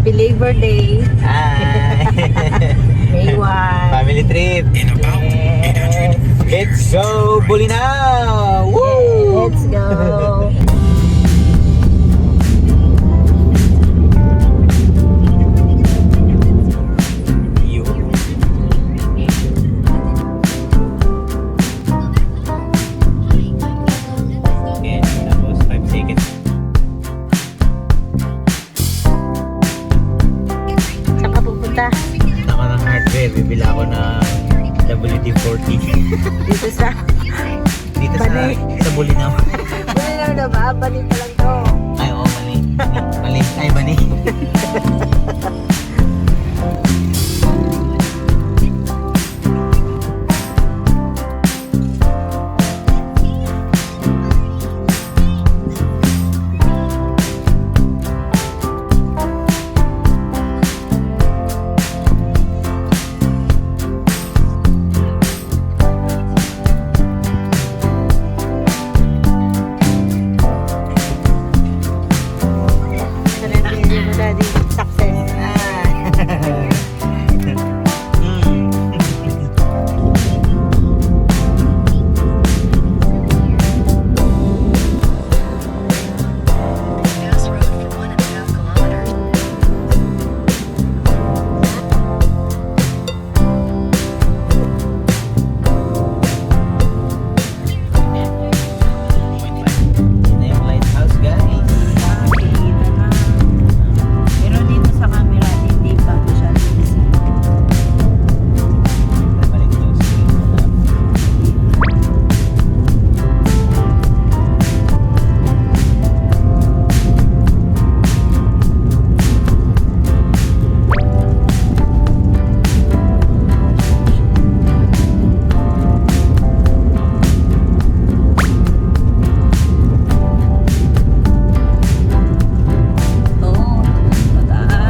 Happy Labor Day. Hi! May 1. Family trip! Yes. Let's go! Bulinaw! Woo! Let's go. Yun. Okay, tapos 5 seconds. Saan ka pupunta? Tama ng hardware, bibila ako ng WD-40. Dito sa... Dito Bali. sa Bulinaw. Wala lang na ba? Bali pa lang to. Ay, oo, mali. Mali. Ay, mali. Nananili mo daddy. Success. Gas road for 1.5 kilometers. Yun na yung lighthouse, guys. Nakikita na. Pero dito sa camera, hindi pa siya visible. Balik yung screen mo na. Oo, mataas.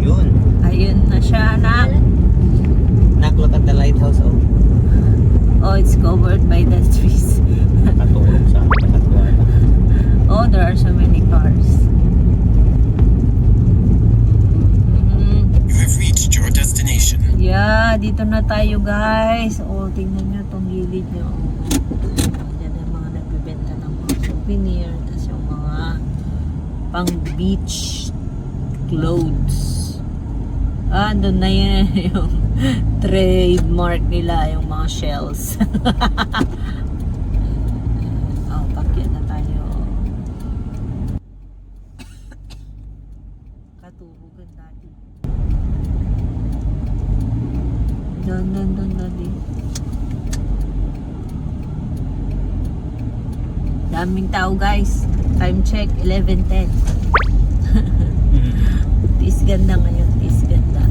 Yun. Ayun na siya, anak. Look at the lighthouse. Oh. Oh, it's covered by the trees. Nakatulog sa nakatulog. Oh, there are so many cars. You have reached your destination. Yeah, dito na tayo guys. Oh, tingnan nyo tong gilid nyo. Yan ang mga nagbibenta ng mga souvenir. Tapos yung mga pang beach clothes. Ah, doon na yun yung trademark nila, yung mga shells. Oh, pakyan na tayo. Katubugan dati. Doon dati. Daming tao guys. Time check, 11:10. Tis ganda ngayon, tis ganda.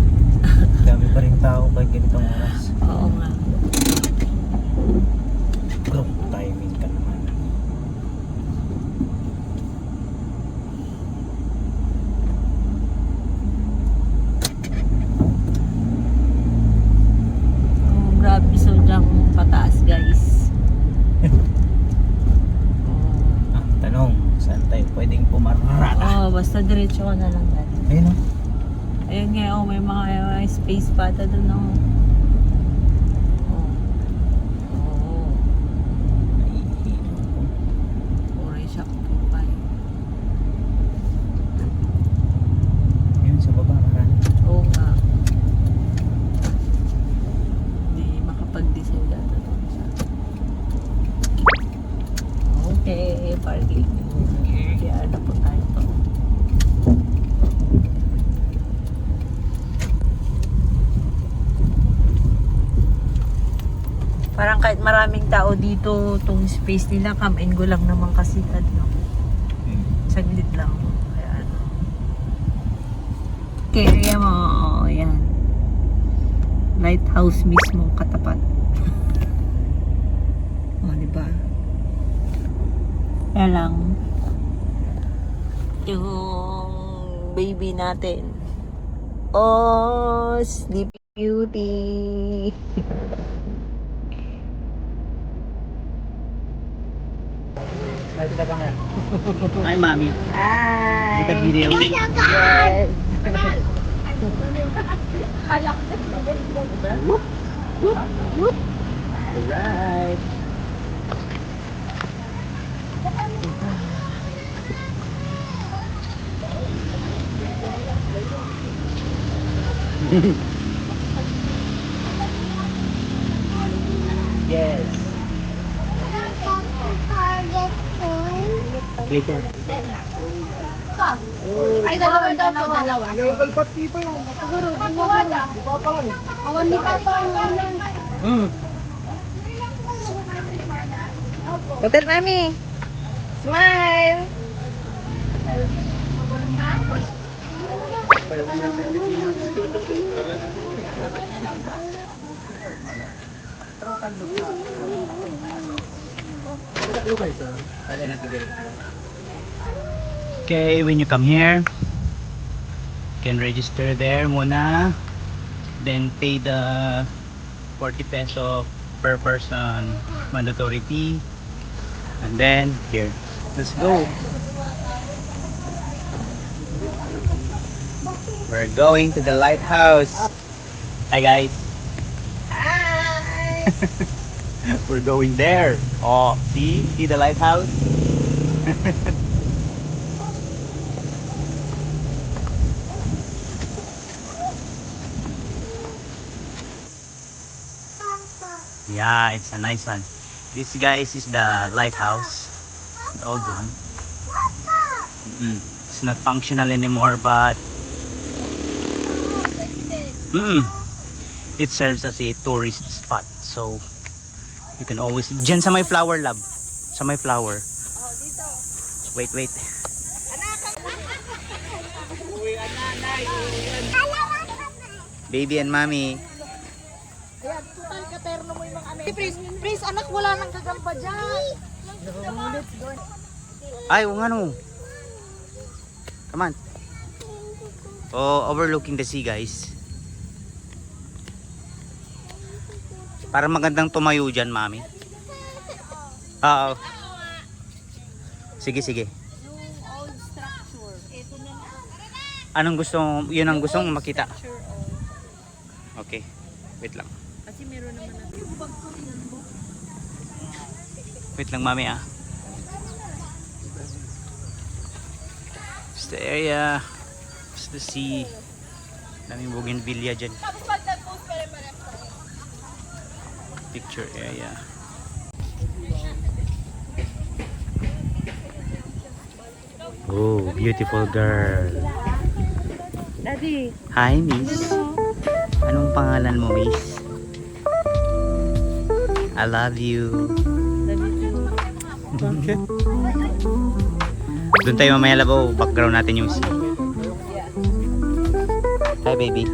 Dami pa rin tao kahit ganitong oras. Oo nga. Bro, timing ka naman. Oh, grabe sodyang pataas guys. Ah, tanong, saan tayo pwedeng pumarara? Oh, basta diretso ka na lang dati. Ayun o. Ayun nga, oh, may mga space pa ata doon, oh. Oh. Oh. Naiihilo ko. Oray siya po pa eh. Yun sa baba, marami. Oo nga. Hindi makapag-design data doon sa... Okay, parking. Kaya ano po tayo to. Parang kahit maraming tao dito, tong space nila, come and go lang naman kasi ano, saglit lang. Kaya ano. Kaya mo, oh, yan. Lighthouse mismo katapat. Oh, di ba? Kaya lang, yung baby natin, Oh, Sleepy Beauty. Hi, Mommy. Hi. Look at video. Yes. Alright. Yes. Later. Ay, dalawa. Siguro, wala. Awan ni Papa. Hotel Mami. Smile. Okay, when you come here, you can register there muna. Then pay the 40 peso per person mandatory fee. And then here, let's go. We're going to the lighthouse. Hi guys. Hi. We're going there. Oh, see the lighthouse? Yeah, it's a nice one. This guys is the lighthouse, the old one. It's not functional anymore, but it serves as a tourist spot. So you can always dyan sa may flower lab, sa may flower. Wait. Baby and mommy. Please, anak, wala nang gagamba dyan. Ay, o ano? Come on. Oh, overlooking the sea, guys. Para magandang tumayo dyan, mami. Oo. Sige. Old structure. Ito na. Anong gusto, yun ang gusto mong makita? Okay, wait lang. Kasi meron naman na. Wait lang, mami ah. It's the area. It's the sea. Daming bougainvillea dyan. Picture area. Oh, beautiful girl. Daddy. Hi, miss. Anong pangalan mo, miss? I love you. Okay. Doon tayo mamaya labo. Background natin yung sea. Hi, baby.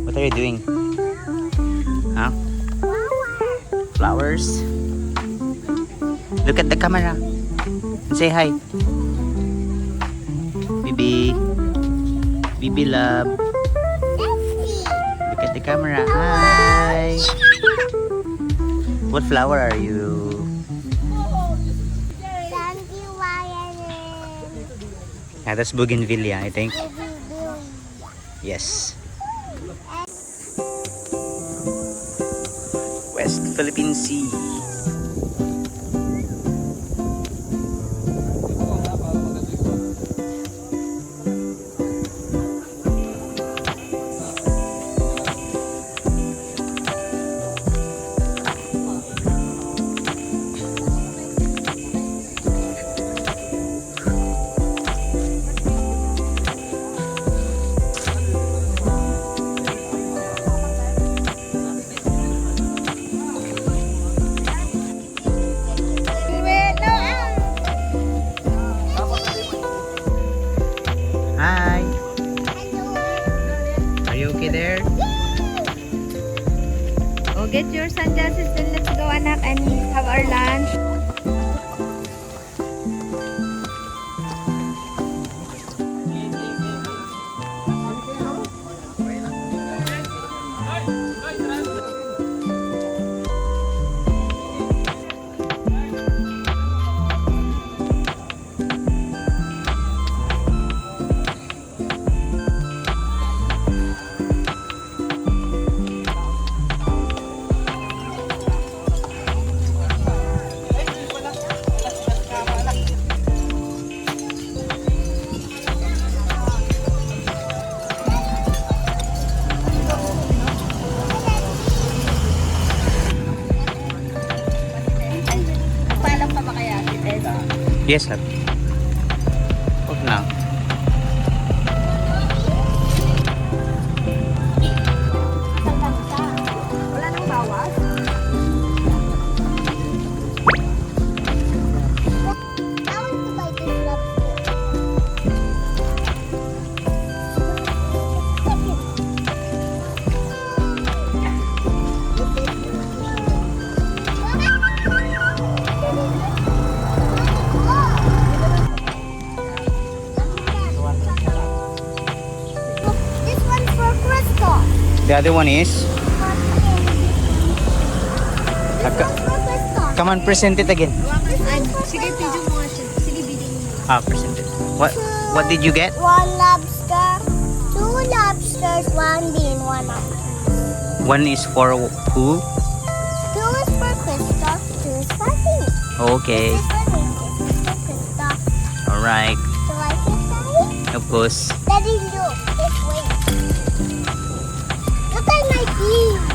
What are you doing? Huh? Flowers? Look at the camera. Say hi. Baby. Baby love. Look at the camera. Hi. What flower are you? Yeah, that's bougainvillea, I think. Yes. West Philippine Sea. Hi. Are you okay there? Oh, get your sunglasses and let's go, anak, and have our lunch. Yes, sir. Huwag na. Wala nang bawas? I want to buy this lobster. This one's for Crystal. The other one is? This Aka- one's for Crystal. Come on, present it again. Sige, video mo nga siya. Sige, video mo. Present it. What did you get? One lobster, two lobsters, one bean, one lobster. One is for who? Two is for Crystal, two is for me. Okay. This is for me, this is for Crystal. Alright. Do I fit Daddy? Of course. Daddy, look, this way. Look at my teeth.